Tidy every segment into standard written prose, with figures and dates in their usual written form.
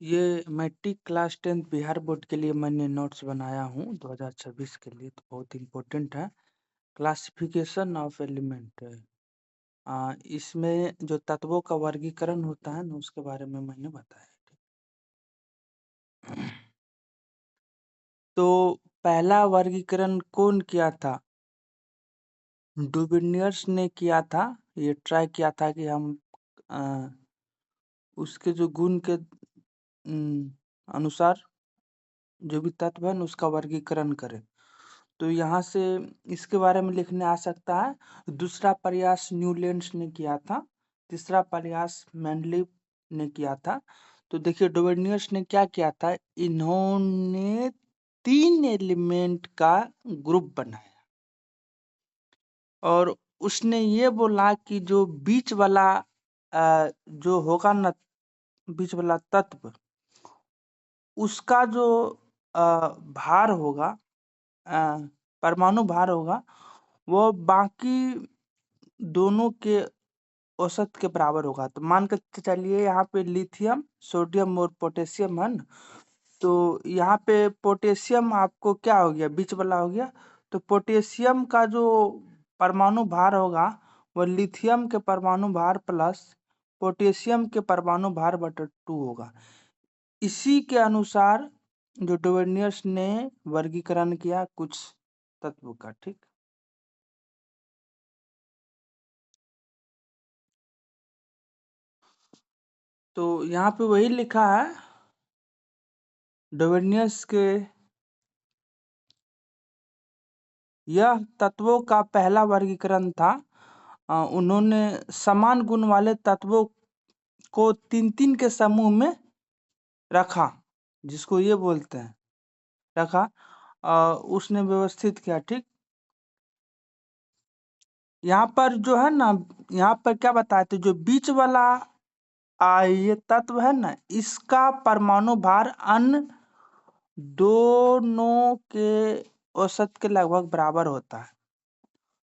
ये matric class 10th Bihar board के लिए मैंने नोट्स बनाया हूँ 2026 के लिए, तो बहुत इम्पोर्टेंट है। क्लासिफिकेशन ऑफ एलिमेंट इसमें जो तत्वों का वर्गीकरण होता है ना, उसके बारे में मैंने बताया। तो पहला वर्गीकरण कौन किया था? डुबिनियर्स ने किया था। ये ट्राई किया था कि हम अ, उसके जो गुण के अनुसार जो भी तत्व है ना, उसका वर्गीकरण करें। तो यहाँ से इसके बारे में लिखने आ सकता है। दूसरा प्रयास न्यूलैंड्स ने किया था। तीसरा प्रयास मेंडलीव ने किया था। तो देखिए डोवेनियर्स ने क्या किया था, इन्होंने 3 एलिमेंट का ग्रुप बनाया और उसने ये बोला कि जो बीच वाला जो होगा ना, बीच वाला तत्व, उसका जो भार होगा, परमाणु भार होगा, वो बाकी दोनों के औसत के बराबर होगा। तो मान के चलिए यहाँ पे लिथियम, सोडियम और पोटेशियम है ना। तो यहाँ पे पोटेशियम आपको क्या हो गया, बीच वाला हो गया। तो पोटेशियम का जो परमाणु भार होगा वो लिथियम के परमाणु भार प्लस पोटेशियम के परमाणु भार बटा 2 होगा। इसी के अनुसार जो डोवेनियर्स ने वर्गीकरण किया कुछ तत्व का। ठीक, तो यहाँ पे वही लिखा है डोवेनियर्स के, यह तत्वों का पहला वर्गीकरण था। उन्होंने समान गुण वाले तत्वों को 3-3 के समूह में रखा, जिसको ये बोलते हैं रखा। उसने व्यवस्थित किया। ठीक, यहाँ पर जो है ना, यहाँ पर क्या बताए थे, जो बीच वाला ये तत्व है ना, इसका परमाणु भार अन्य दोनों के औसत के लगभग बराबर होता है।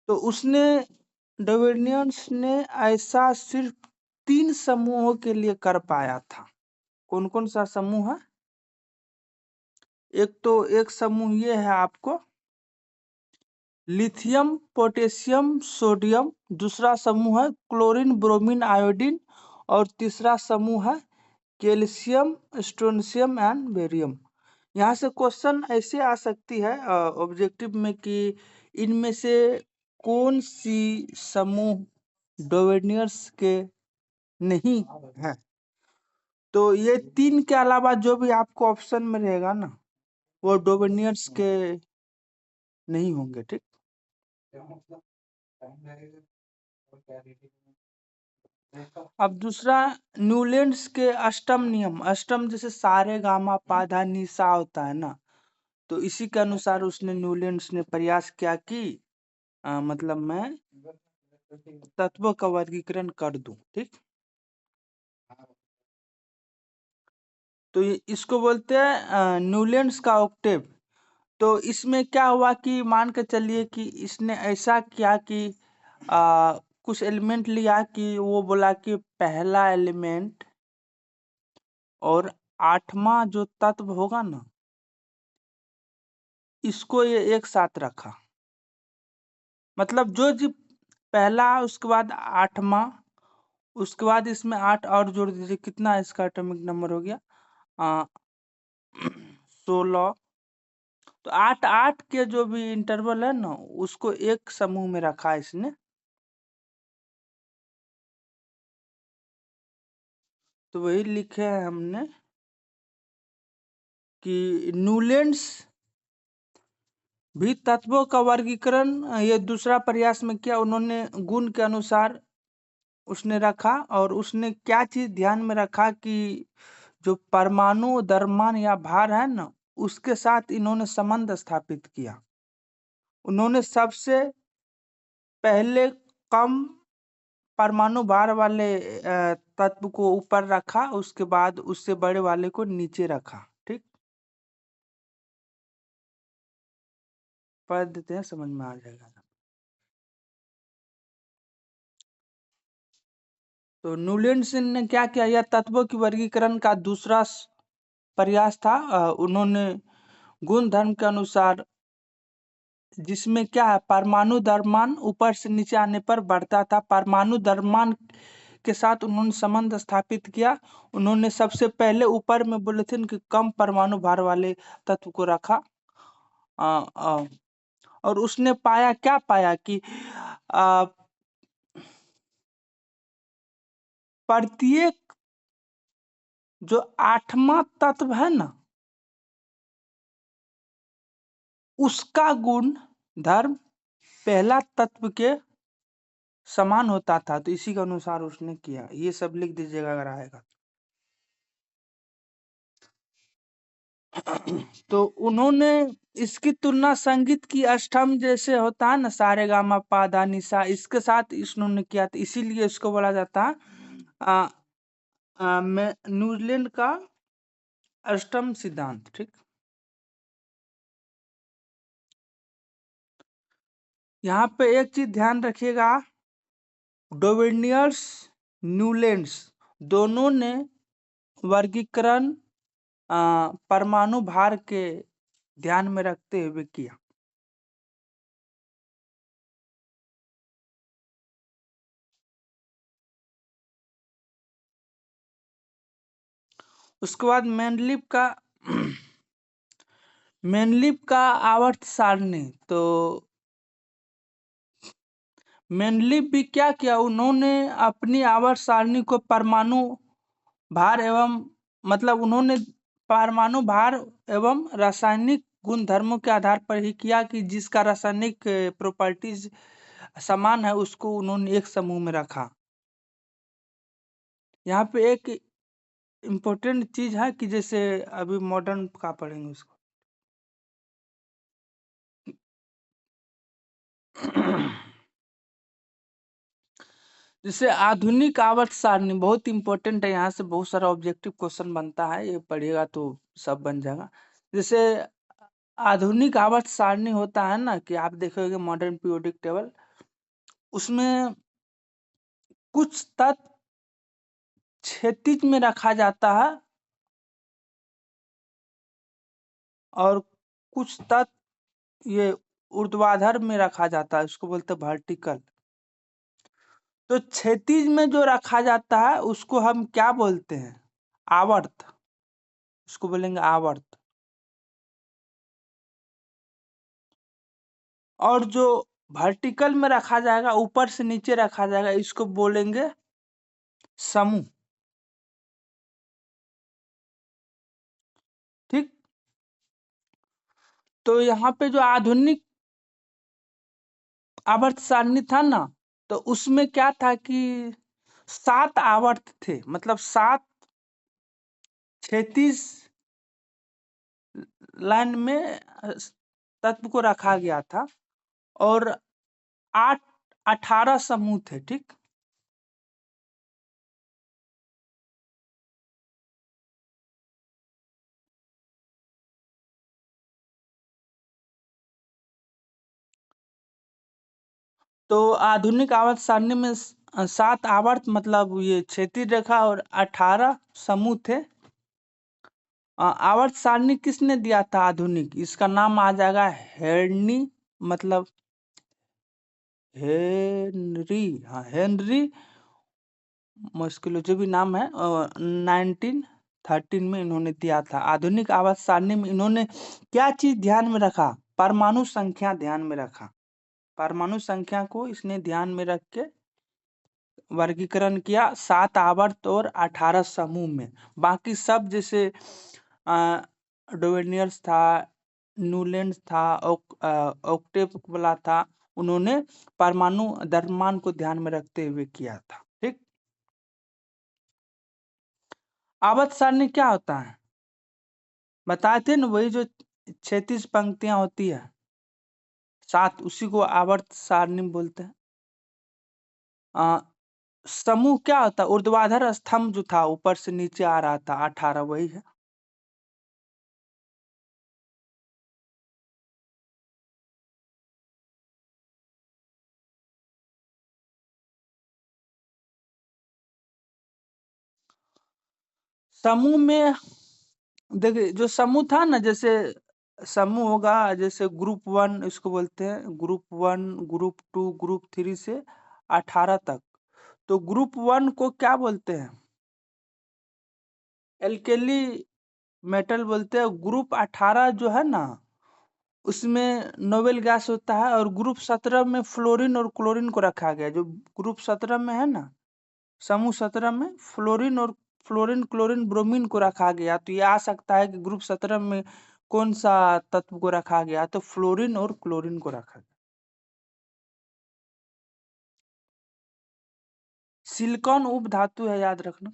तो उसने डोवेनियर्स ने ऐसा सिर्फ 3 समूहों के लिए कर पाया था। कौन कौन सा समूह है? एक समूह ये है आपको लिथियम, पोटेशियम, सोडियम। दूसरा समूह है क्लोरीन, ब्रोमीन, आयोडीन। और तीसरा समूह है कैल्शियम, स्ट्रोंशियम एंड बेरियम। यहाँ से क्वेश्चन ऐसे आ सकती है ऑब्जेक्टिव में कि इनमें से कौन सी समूह डोवेनियर्स के नहीं है। तो ये 3 के अलावा जो भी आपको ऑप्शन में रहेगा ना, वो डोवेनियर्स के नहीं होंगे। ठीक, अब दूसरा न्यूलैंड्स के अष्टम नियम। अष्टम जैसे सारे गामा पाधा निशा होता है ना, तो इसी के अनुसार उसने न्यूलैंड्स ने प्रयास किया कि मतलब मैं तत्वों का वर्गीकरण कर दूं। ठीक, तो इसको बोलते हैं न्यूलैंड्स का ऑक्टेव। तो इसमें क्या हुआ कि मान के चलिए कि इसने ऐसा किया कि कुछ एलिमेंट लिया कि वो बोला कि पहला एलिमेंट और 8वां जो तत्व होगा ना, इसको ये एक साथ रखा। मतलब जो जी पहला, उसके बाद 8वां, उसके बाद इसमें 8 और जोड़ दीजिए, कितना इसका एटॉमिक नंबर हो गया? 16। तो 8-8 के जो भी इंटरवल है ना, उसको एक समूह में रखा है इसने। तो वही लिखे है हमने कि न्यूलैंड्स भी तत्वों का वर्गीकरण ये दूसरा प्रयास में किया। उन्होंने गुण के अनुसार उसने रखा, और उसने क्या चीज ध्यान में रखा कि जो परमाणु द्रव्यमान या भार है ना, उसके साथ इन्होंने संबंध स्थापित किया। उन्होंने सबसे पहले कम परमाणु भार वाले तत्व को ऊपर रखा, उसके बाद उससे बड़े वाले को नीचे रखा। ठीक, पढ़ देते हैं, समझ में आ जाएगा। तो न्यूलैंड्स ने क्या किया, यह तत्वों की वर्गीकरण का दूसरा प्रयास था। उन्होंने गुण धर्म के अनुसार, जिसमें क्या है, परमाणु द्रव्यमान ऊपर से नीचे आने पर बढ़ता था। परमाणु द्रव्यमान के साथ उन्होंने संबंध स्थापित किया। उन्होंने सबसे पहले ऊपर में बोले थे कि कम परमाणु भार वाले तत्व को रखा। अ, अ, और उसने पाया, क्या पाया कि अ, प्रत्येक जो आठवां तत्व है ना, उसका गुण धर्म पहला तत्व के समान होता था। तो इसी के अनुसार उसने किया। ये सब लिख दीजिएगा अगर आएगा। तो उन्होंने इसकी तुलना संगीत की अष्टम जैसे होता है ना, सारे गामा पा धा नि सा, इसके साथ इन्होंने किया। तो इसीलिए इसको बोला जाता है न्यूजीलैंड का अष्टम सिद्धांत। ठीक। यहाँ पे एक चीज ध्यान रखिएगा, डोवेनियर्स, न्यूलैंड्स दोनों ने वर्गीकरण परमाणु भार के ध्यान में रखते हुए किया। उसके बाद मेनलिप का आवर्त सारणी। तो मेनलिप भी क्या किया, उन्होंने अपनी आवर्त सारणी को परमाणु भार एवं, मतलब उन्होंने परमाणु भार एवं रासायनिक गुण धर्मों के आधार पर ही किया कि जिसका रासायनिक प्रॉपर्टीज समान है उसको उन्होंने एक समूह में रखा। यहाँ पे एक इम्पोर्टेंट चीज है कि जैसे अभी मॉडर्न का पढ़ेंगे उसको। जैसे आधुनिक आवर्त सारणी बहुत इंपॉर्टेंट है। यहाँ से बहुत सारा ऑब्जेक्टिव क्वेश्चन बनता है, ये पढ़िएगा तो सब बन जाएगा। जैसे आधुनिक आवर्त सारणी होता है ना, कि आप देखोगे मॉडर्न पीरियोडिक टेबल, उसमें कुछ तत्व क्षैतिज में रखा जाता है और कुछ तत्व ये ऊर्ध्वाधर में रखा जाता है, उसको बोलते हैं वर्टिकल। तो क्षैतिज में जो रखा जाता है उसको हम क्या बोलते हैं, आवर्त। उसको बोलेंगे आवर्त। और जो वर्टिकल में रखा जाएगा, ऊपर से नीचे रखा जाएगा, इसको बोलेंगे समूह। ठीक। तो यहाँ पे जो आधुनिक आवर्त सारणी था ना, तो उसमें क्या था कि 7 आवर्त थे, मतलब 7 क्षैतिज लाइन में तत्व को रखा गया था और 8 18 समूह थे। ठीक। तो आधुनिक आवर्त सारणी में 7 आवर्त, मतलब ये क्षैतिज रेखा, और 18 समूह थे। आवर्त सारणी किसने दिया था आधुनिक, इसका नाम आ जाएगा हेनरी, मतलब हेनरी, हाँ हेनरी मस्कुलो, जो भी नाम है। 1913 में इन्होंने दिया था। आधुनिक आवर्त सारणी में इन्होंने क्या चीज ध्यान में रखा, परमाणु संख्या ध्यान में रखा। परमाणु संख्या को इसने ध्यान में रख के वर्गीकरण किया 7 आवर्त और 18 समूह में। बाकी सब जैसे डोवेनियर्स था, न्यूलैंड था, ऑक्टेव वाला था, उन्होंने परमाणु द्रव्यमान को ध्यान में रखते हुए किया था। ठीक। आवर्त सारणी क्या होता है, बताए थे ना, वही जो 36 पंक्तियां होती है 7, उसी को आवर्त सारणी बोलते हैं। समूह क्या होता है, ऊर्ध्वाधर स्तंभ जो था ऊपर से नीचे आ रहा था, 18, वही है। समूह में देखिए जो समूह था ना, जैसे समूह होगा, जैसे ग्रुप 1 इसको बोलते हैं, ग्रुप 1, ग्रुप 2, ग्रुप 3 से 18 तक। तो ग्रुप 1 को क्या बोलते हैं? एल्केली मेटल बोलते हैं। ग्रुप 18 जो है ना, उसमें नोबेल गैस होता है, और ग्रुप 17 में फ्लोरीन और क्लोरीन को रखा गया। जो ग्रुप 17 में है ना, समूह 17 में फ्लोरीन और क्लोरीन ब्रोमीन को रखा गया। तो ये आ सकता है कि ग्रुप 17 में कौन सा तत्व को रखा गया, तो फ्लोरीन और क्लोरीन को रखा गया। सिलिकॉन उप धातु है, याद रखना।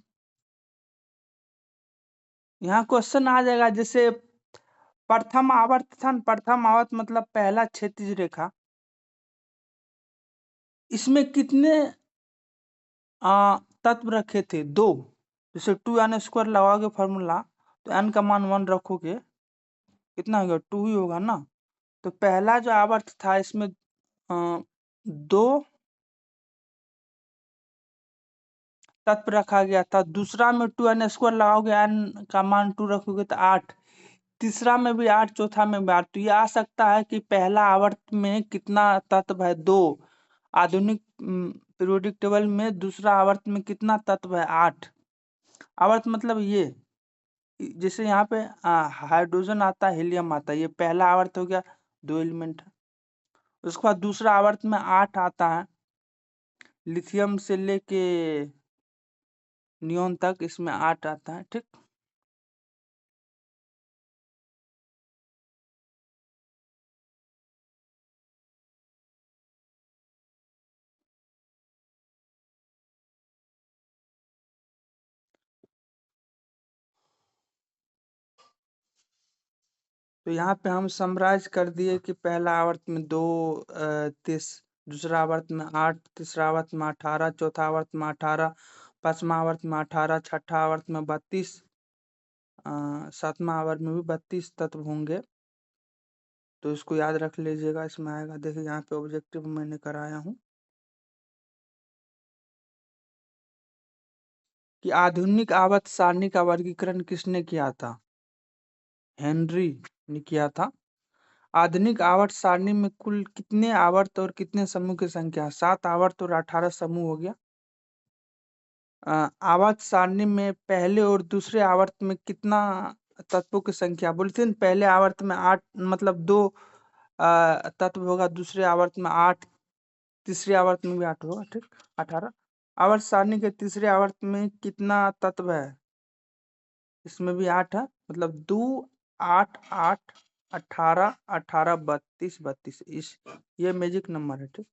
यहाँ क्वेश्चन आ जाएगा, जैसे प्रथम आवर्त था न, प्रथम आवर्त मतलब पहला क्षैतिज रेखा, इसमें कितने तत्व रखे थे? 2। जैसे 2n² लगाओगे फॉर्मूला, तो n का मान 1 रखोगे, कितना होगा? 2 ही होगा ना। तो पहला जो आवर्त था, इसमें 2 तत्व रखा गया था। दूसरा में 2n² लगाओगे, n का मान 2 रखोगे तो 8। तीसरा में भी 8, चौथा में भी 8। तो ये आ सकता है कि पहला आवर्त में कितना तत्व है? 2। आधुनिक पीरियोडिक टेबल में दूसरा आवर्त में कितना तत्व है? 8। आवर्त मतलब ये, जैसे यहाँ पे हाइड्रोजन आता है, हीलियम आता है, ये पहला आवर्त हो गया, 2 एलिमेंट है। उसके बाद दूसरा आवर्त में 8 आता है, लिथियम से लेके नियोन तक इसमें 8 आता है, ठीक। तो यहाँ पे हम समराइज कर दिए कि पहला आवर्त में 2, दूसरा आवर्त में 8, तीसरा आवर्त में 18, चौथा आवर्त में 18, पांचवा आवर्त में 18, छठा आवर्त में 32, सातवां आवर्त में भी 32 तत्व होंगे। तो इसको याद रख लीजिएगा, इसमें आएगा। देखिए यहाँ पे ऑब्जेक्टिव मैंने कराया हूँ कि आधुनिक आवर्त सारणी का वर्गीकरण किसने किया था? हेनरी ने किया था। आधुनिक आवर्त सारणी में कुल कितने आवर्त और कितने समूह की संख्या? 7 आवर्त और 18 समूह हो गया। आवर्त सारणी में पहले और दूसरे आवर्त में कितना तत्वों की संख्या? बोलते हैं पहले आवर्त में 8, मतलब 2 तत्व होगा, दूसरे आवर्त में 8, तीसरे आवर्त में भी 8 होगा, ठीक। 18। आवर्त सारणी के तीसरे आवर्त में कितना तत्व है? इसमें भी 8 है, मतलब 2, 8, 8, 18, 18, 32, 32, इस ये मैजिक नंबर है, ठीक।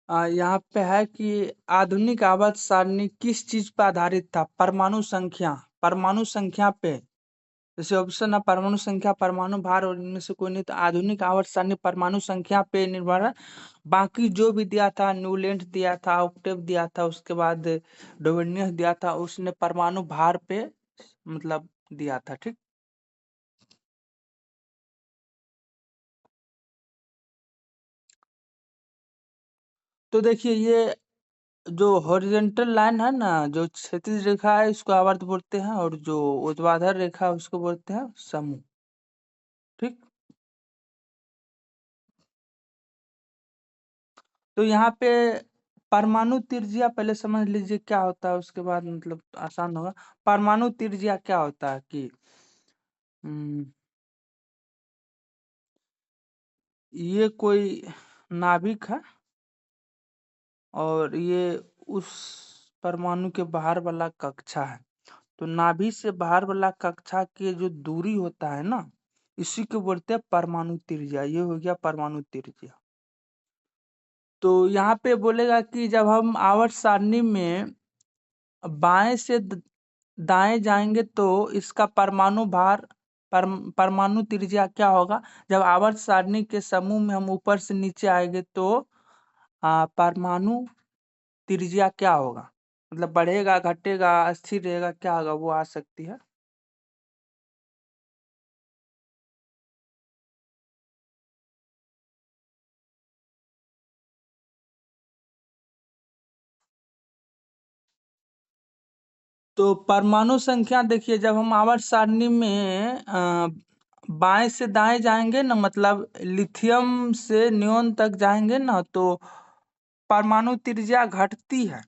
यहाँ पे है कि आधुनिक आवर्त सारणी किस चीज पर आधारित था? परमाणु संख्या। परमाणु संख्या पे, जैसे ऑप्शन है परमाणु संख्या, परमाणु भार, और इनमें से कोई नहीं। तो आधुनिक आवर्त सारणी परमाणु संख्या पे निर्भर है। बाकी जो भी दिया था, न्यूलैंड दिया था, ऑक्टेव दिया था, उसके बाद डोवेनियस दिया था, उसने परमाणु भार पे मतलब दिया था, ठीक। तो देखिए, ये जो हॉरिजेंटल लाइन है ना, जो क्षैतिज रेखा है, इसको आवर्त बोलते हैं, और जो ऊर्ध्वाधर रेखा है उसको बोलते हैं समूह, ठीक। तो यहाँ पे परमाणु त्रिज्या पहले समझ लीजिए क्या होता है, उसके बाद मतलब आसान होगा। परमाणु त्रिज्या क्या होता है कि हम्म, ये कोई नाभिक है, और ये उस परमाणु के बाहर वाला कक्षा है। तो नाभि से बाहर वाला कक्षा की जो दूरी होता है ना, इसी को बोलते हैं परमाणु त्रिज्या। ये हो गया परमाणु त्रिज्या। तो यहाँ पे बोलेगा कि जब हम आवर्त सारणी में बाएं से दाएं जाएंगे, तो इसका परमाणु भार, परमाणु त्रिज्या क्या होगा? जब आवर्त सारणी के समूह में हम ऊपर से नीचे आएंगे, तो परमाणु त्रिज्या क्या होगा? मतलब बढ़ेगा, घटेगा, स्थिर रहेगा, क्या होगा? वो आ सकती है। तो परमाणु संख्या देखिए, जब हम आवर्त सारणी में बाएं से दाएं जाएंगे ना, मतलब लिथियम से नियोन तक जाएंगे ना, तो परमाणु त्रिज्या घटती है।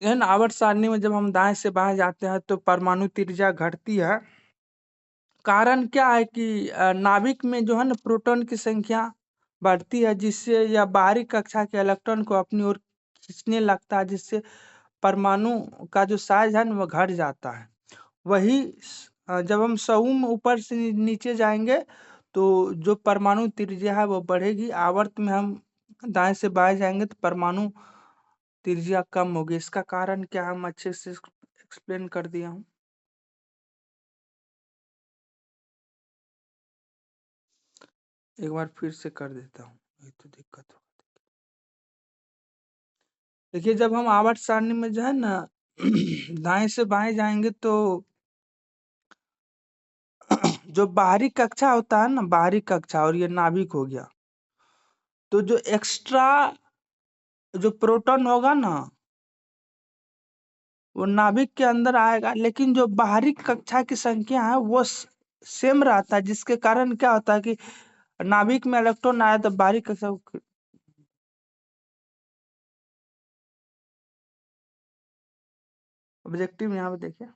इन आवर्त सारणी में जब हम दाएं से बाएं जाते हैं तो परमाणु त्रिज्या घटती है। कारण क्या है कि नाभिक में जो है ना प्रोटॉन की संख्या बढ़ती है, जिससे यह बाहरी कक्षा के इलेक्ट्रॉन को अपनी ओर खींचने लगता है, जिससे परमाणु का जो साइज है ना वो घट जाता है। वही जब हम समूह में ऊपर से नीचे जाएंगे तो जो परमाणु त्रिज्या है वो बढ़ेगी। आवर्त में हम दाएं से बाएं जाएंगे तो परमाणु त्रिज्या कम होगी। इसका कारण क्या हम अच्छे से एक्सप्लेन कर दिया हूँ। एक बार फिर से कर देता हूँ, ये तो दिक्कत हो। देखिए, जब हम आवर्त सारणी में जो है ना दाएं से बाएं जाएंगे तो जो बाहरी कक्षा होता है ना, बाहरी कक्षा, और ये नाभिक हो गया, तो जो एक्स्ट्रा जो प्रोटॉन होगा ना वो नाभिक के अंदर आएगा, लेकिन जो बाहरी कक्षा की संख्या है वो सेम रहता है, जिसके कारण क्या होता है कि नाभिक में इलेक्ट्रॉन आया तो बाहरी कक्षा। ऑब्जेक्टिव यहाँ पे देखिए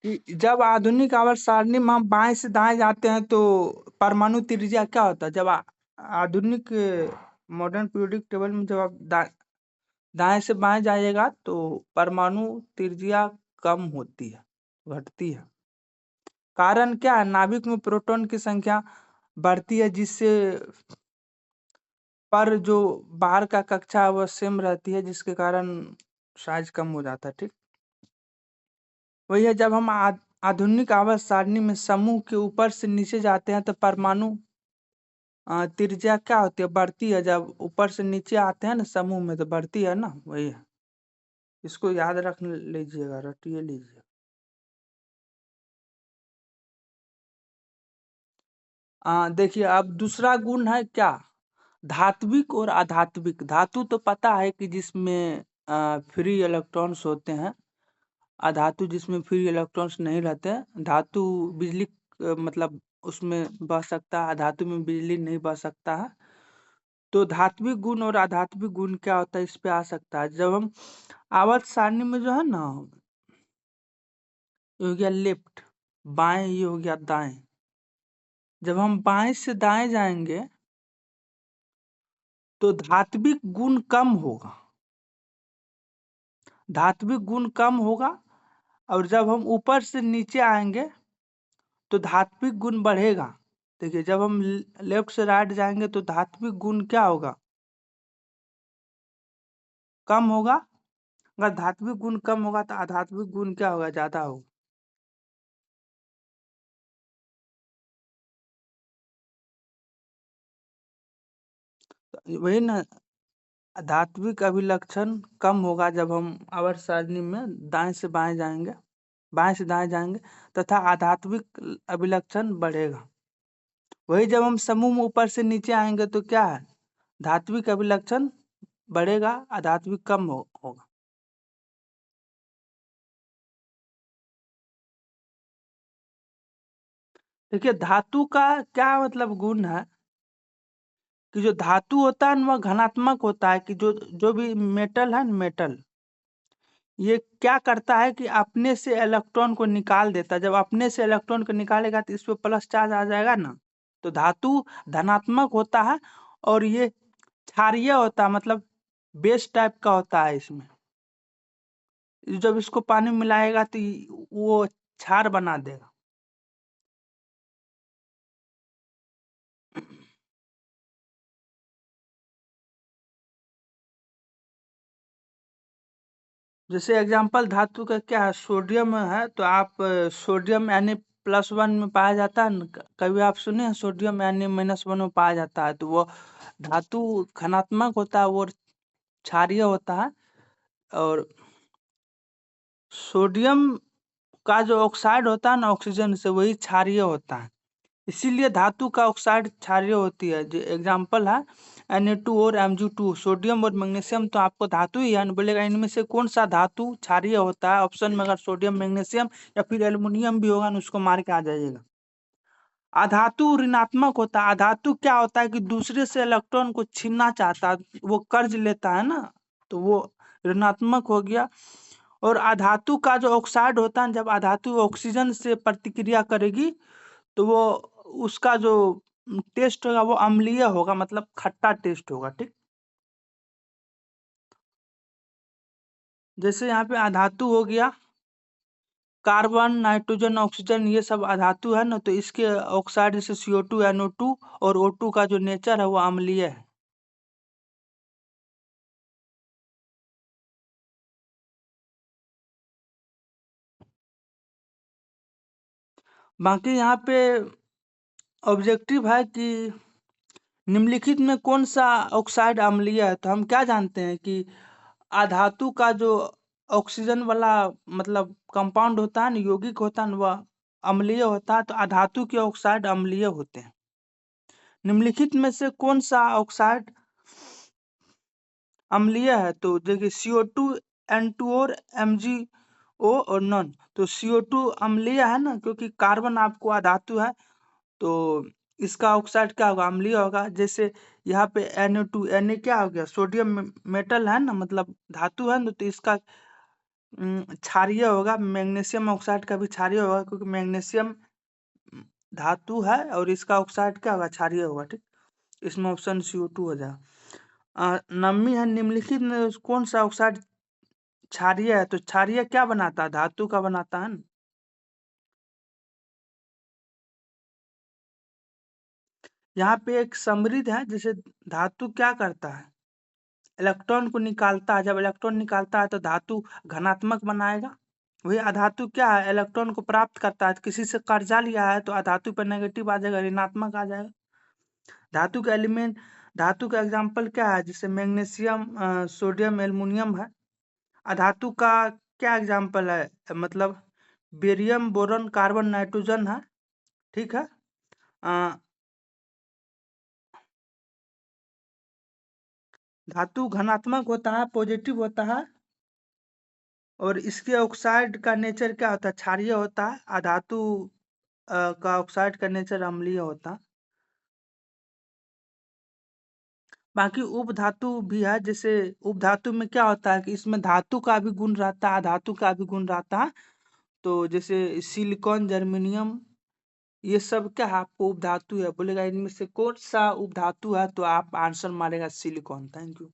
कि जब आधुनिक आवर्त सारणी में हम बाएं से दाएं जाते हैं तो परमाणु त्रिज्या क्या होता है। जब आधुनिक मॉडर्न पीरियोडिक टेबल में जब आप दाएं से बाएं जाइएगा तो परमाणु त्रिज्या कम होती है, घटती है। कारण क्या है, नाभिक में प्रोटॉन की संख्या बढ़ती है, जिससे पर जो बाहर का कक्षा है वह सेम रहती है, जिसके कारण साइज कम हो जाता है। ठीक वही है, जब हम आधुनिक आवर्त सारणी में समूह के ऊपर से नीचे जाते हैं तो परमाणु त्रिज्या क्या होती है, बढ़ती है। जब ऊपर से नीचे आते हैं ना समूह में तो बढ़ती है ना, वही है। इसको याद रख लीजिएगा, रटिए लीजिए। देखिए, अब दूसरा गुण है क्या, धात्विक और अधात्विक। धातु तो पता है कि जिसमें फ्री इलेक्ट्रॉन्स होते हैं, अधातु जिसमें फ्री इलेक्ट्रॉन्स नहीं रहते हैं। धातु बिजली मतलब उसमें बह सकता है, अधातु में बिजली नहीं बह सकता है। तो धात्विक गुण और अधात्विक गुण क्या होता है, इस पे आ सकता है। जब हम आवर्त सारणी में जो है ना, ये हो गया लेफ्ट, बाएं ये हो गया दाएं। जब हम बाएं से दाएं जाएंगे तो धात्विक गुण कम होगा, धात्विक गुण कम होगा। और जब हम ऊपर से नीचे आएंगे तो धात्विक गुण बढ़ेगा। देखिए, जब हम लेफ्ट से राइट जाएंगे तो धात्विक गुण क्या होगा, कम होगा। अगर धात्विक गुण कम होगा तो अधात्विक गुण क्या होगा, ज्यादा होगा। तो वही ना, धात्विक अभिलक्षण कम होगा जब हम आवर्त सारणी में दाएं से बाएं जाएंगे, बाएं से दाएं जाएंगे, तथा आध्यात्मिक अभिलक्षण बढ़ेगा। वही जब हम समूह में ऊपर से नीचे आएंगे तो क्या है, धात्विक अभिलक्षण बढ़ेगा, आध्यात्मिक कम होगा। देखिए, धातु का क्या मतलब गुण है कि जो धातु होता है ना वह घनात्मक होता है। कि जो भी मेटल है ना, मेटल ये क्या करता है कि अपने से इलेक्ट्रॉन को निकाल देता है। जब अपने से इलेक्ट्रॉन को निकालेगा तो इस पे प्लस चार्ज आ जाएगा ना, तो धातु धनात्मक होता है। और ये क्षारीय होता है, मतलब बेस टाइप का होता है। इसमें जब इसको पानी में मिलाएगा तो वो क्षार बना देगा। जैसे एग्जाम्पल धातु का क्या है, सोडियम है तो आप सोडियम Na+1 में पाया जाता है न, कभी आप सुने हैं सोडियम Na-1 में पाया जाता है, तो वो धातु घनात्मक होता है, वो क्षारीय होता है। और सोडियम का जो ऑक्साइड होता है ना ऑक्सीजन से, वही क्षारीय होता है। इसीलिए धातु का ऑक्साइड क्षारीय होती है। जो एग्जाम्पल है, Na2 और Mg2, सोडियम और मैग्नीशियम तो आपको धातु ही है ना। बोलेगा इनमें से कौन सा धातु क्षारीय होता है। ऑप्शन में अगर सोडियम, मैग्नीशियम या फिर एल्युमिनियम भी होगा ना, उसको मार के आ जाइएगा। अधातु ऋणात्मक होता है। अधातु क्या होता है कि दूसरे से इलेक्ट्रॉन को छीनना चाहता है, वो कर्ज लेता है ना, तो वो ऋणात्मक हो गया। और अधातु का जो ऑक्साइड होता है, जब अधातु ऑक्सीजन से प्रतिक्रिया करेगी तो वो उसका जो टेस्ट होगा वो अम्लीय होगा, मतलब खट्टा टेस्ट होगा। ठीक, जैसे यहाँ पे अधातु हो गया, कार्बन, नाइट्रोजन, ऑक्सीजन, ये सब अधातु है ना, तो इसके ऑक्साइड जैसे CO2, NO2 और O2 का जो नेचर है वो अम्लीय है। बाकी यहाँ पे ऑब्जेक्टिव है कि निम्नलिखित में कौन सा ऑक्साइड अम्लीय है। तो हम क्या जानते हैं कि अधातु का जो ऑक्सीजन वाला मतलब कंपाउंड होता है ना, यौगिक होता है ना, वह अम्लीय होता है। तो अधातु के ऑक्साइड अम्लीय होते हैं। निम्नलिखित में से कौन सा ऑक्साइड अम्लीय है। तो देखिए CO2, N2 और MgO और नॉन। तो CO2 अम्लीय है ना, क्योंकि कार्बन आपको अधातु है, तो इसका ऑक्साइड क्या होगा, अम्लीय होगा। जैसे यहाँ पे NO2, Na क्या हो गया, सोडियम मेटल है ना, मतलब धातु है ना, तो इसका क्षारीय होगा। मैग्नीशियम ऑक्साइड का भी क्षारीय होगा, क्योंकि मैग्नीशियम धातु है और इसका ऑक्साइड क्या होगा, क्षारीय होगा। ठीक, इसमें ऑप्शन CO2 हो जाएगा। नवमी है, निम्नलिखित में कौन सा ऑक्साइड क्षारीय है। तो क्षारीय क्या बनाता है, धातु का बनाता है ना। यहाँ पे एक समृद्ध है, जैसे धातु क्या करता है, इलेक्ट्रॉन को निकालता है। जब इलेक्ट्रॉन निकालता है तो धातु घनात्मक बनाएगा। वही अधातु क्या है, इलेक्ट्रॉन को प्राप्त करता है। किसी से कर्जा लिया है तो अधातु पर नेगेटिव आ जाएगा, ऋणात्मक आ जाएगा। धातु का एलिमेंट, धातु का एग्जाम्पल क्या है, जैसे मैग्नीशियम, सोडियम, एल्युमिनियम है। अधातु का क्या एग्जाम्पल है, मतलब बेरियम, बोरॉन, कार्बन, नाइट्रोजन है। ठीक है। अ, धातु घनात्मक होता है, पॉजिटिव होता है, और इसके ऑक्साइड का नेचर क्या होता है, क्षारीय होता है। अधातु का ऑक्साइड का नेचर अम्लीय होता है। बाकी उपधातु भी है, जैसे उपधातु में क्या होता है कि इसमें धातु का भी गुण रहता है, अधातु का भी गुण रहता है। तो जैसे सिलिकॉन, जर्मेनियम, ये सब क्या है, आपको उपधातु है। बोलेगा इनमें से कौन सा उपधातु है, तो आप आंसर मारेगा सिलिकॉन। Thank you.